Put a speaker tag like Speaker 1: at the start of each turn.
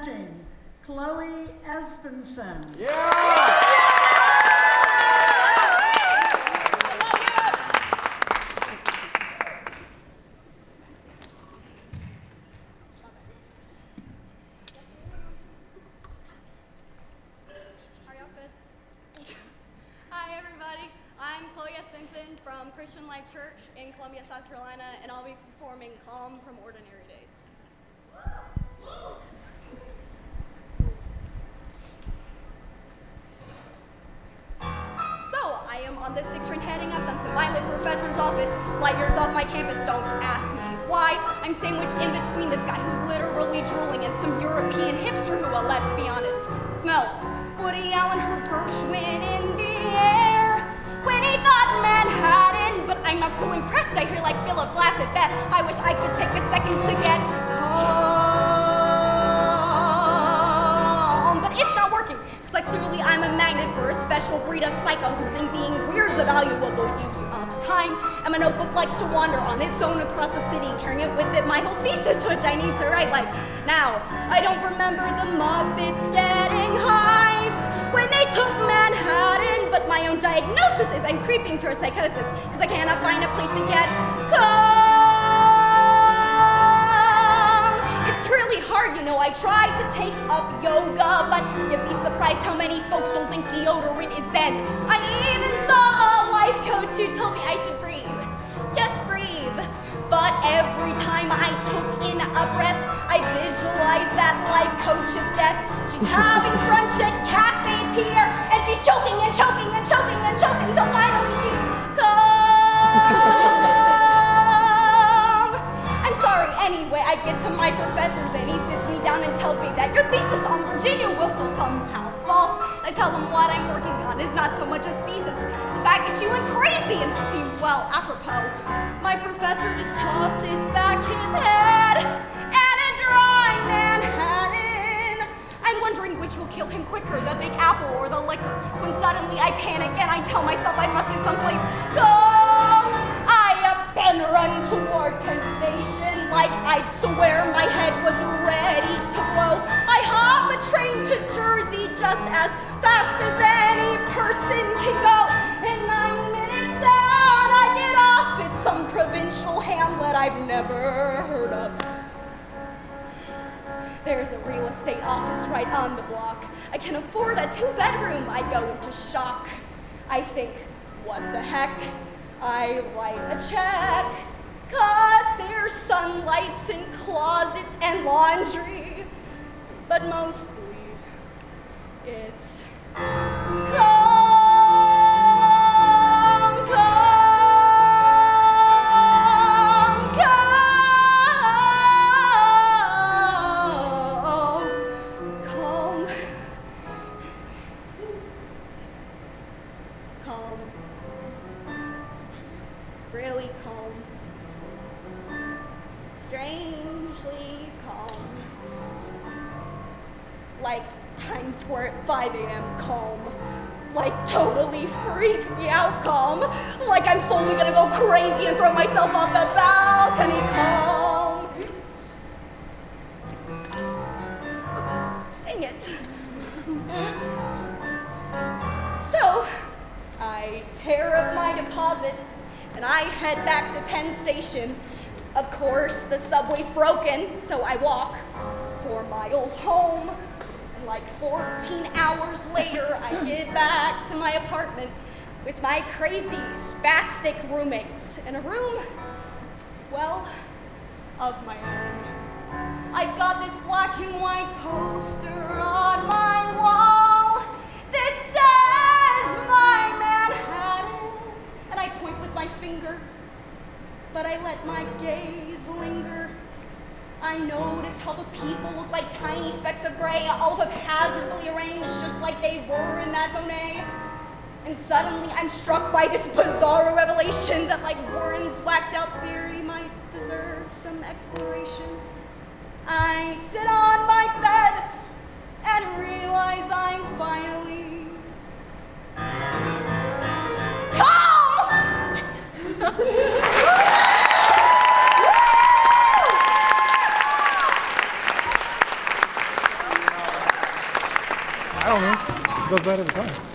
Speaker 1: presenting Chloe Esbensen.
Speaker 2: Hi everybody, I'm Chloe Esbensen from Christian Life Church in Columbia, South Carolina, and I'll be performing Calm from Ordinary Days. So, I am on the 6th train heading up to my lit professor's office, light years off my campus, don't ask me why. I'm sandwiched in between this guy who's literally drooling and some European hipster who, well, let's be honest, smells Woody Allen, her Gershwin in the air. When he thought Manhattan, but I'm not so impressed. I hear like Philip Glass at best. I wish I could take a second to get calm, but it's not working. Cause like clearly I'm a magnet for a special breed of psycho who think being weird's a valuable use of time. And my notebook likes to wander on its own across the city, carrying it with it my whole thesis, which I need to write like now. I don't remember the Muppets getting hives when they took Manhattan, but my own diagnosis is I'm creeping towards psychosis, cause I cannot find a place to get calm. It's really hard, you know, I tried to take up yoga, but you'd be surprised how many folks don't think deodorant is zen. I even saw a life coach who told me I should breathe, just breathe. But every time I took in a breath, I visualized that life coach's death. She's having brunch at Cafe Pierre, and she's choking and choking and choking and choking, till finally she's calm. I'm sorry, anyway, I get to my professor's and he sits me down and tells me that your thesis on Virginia Woolf is somehow false. I tell him what I'm working on is not so much a thesis as the fact that she went crazy, and it seems, well, apropos. My professor just tosses back his head at a dry Manhattan. I'm wondering which will kill him quicker, the Big Apple or the liquor, when suddenly I panic and I tell myself I must get someplace calm. I up and run toward Penn Station like I'd swear my head was ready to blow. I hop a train to Jersey just as fast as any person can go. In 90 minutes out, I get off at some provincial hamlet I've never heard of. There's a real estate office right on the block. I can afford a 2-bedroom. I go into shock. I think, what the heck? I write a check, cause there's sunlights and closets and laundry, but mostly it's calm. Really calm. Strangely calm. Like Times Square at 5 a.m. calm. Like totally freak me out calm. Like I'm slowly gonna go crazy and throw myself off the balcony calm. Dang it. So, I tear up my deposit and I head back to Penn Station. Of course, the subway's broken, so I walk 4 miles home. And like 14 hours later, I get back to my apartment with my crazy, spastic roommates in a room, well, of my own. I've got this black and white poster on my wall that says my Manhattan, and I point with my finger, but I let my gaze linger. I notice how the people look like tiny specks of gray, all haphazardly arranged just like they were in that Monet. And suddenly I'm struck by this bizarre revelation that, like Warren's whacked out theory, might deserve some exploration. I sit on my bed and realize I'm finally calm!
Speaker 3: I don't know. Does that every time.